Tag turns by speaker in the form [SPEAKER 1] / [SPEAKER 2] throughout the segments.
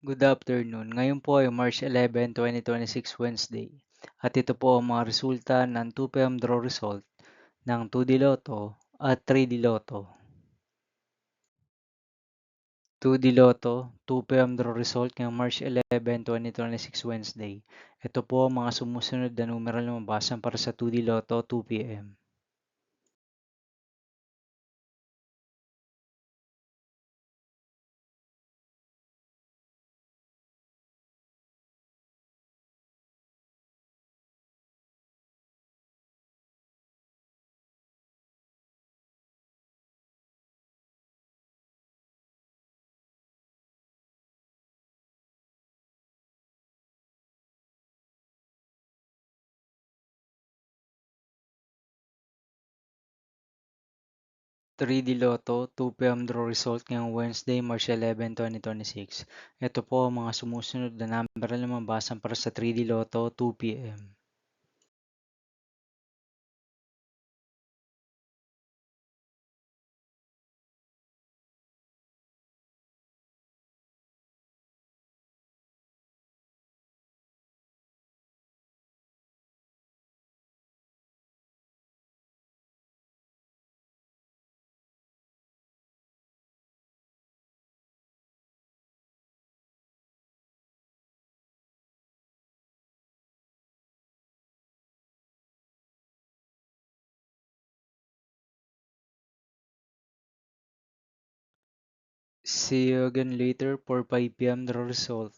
[SPEAKER 1] Good afternoon. Ngayon po ay March 11, 2026, Wednesday. At ito po ang mga resulta ng 2 PM draw result ng 2D Lotto at 3D Lotto. 2D Lotto, 2 PM draw result ngayong March 11, 2026, Wednesday. Ito po ang mga sumusunod na numeral na mabasan para sa 2D Lotto 2 PM. 3D Lotto 2 PM draw result ngayong Wednesday, March 11, 2026. Ito po ang mga sumusunod na numeral na mabasan para sa 3D Lotto 2 PM. See you again later for 5 PM the result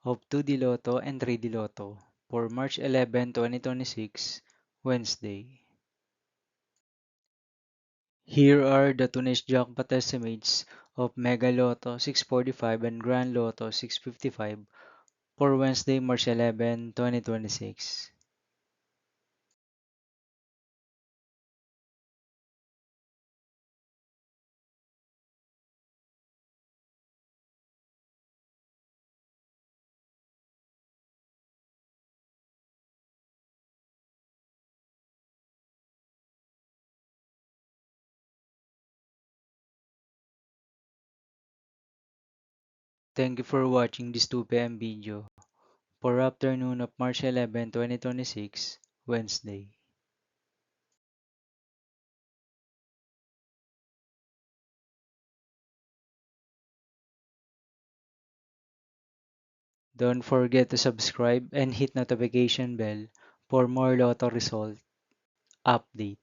[SPEAKER 1] of 2D Lotto and 3D Lotto for March 11, 2026, Wednesday. Here are the today's jackpot estimates of Mega Lotto 645 and Grand Lotto 655 for Wednesday, March 11, 2026. Thank you for watching this 2 PM video for afternoon of March 11, 2026, Wednesday. Don't forget to subscribe and hit notification bell for more Lotto result update.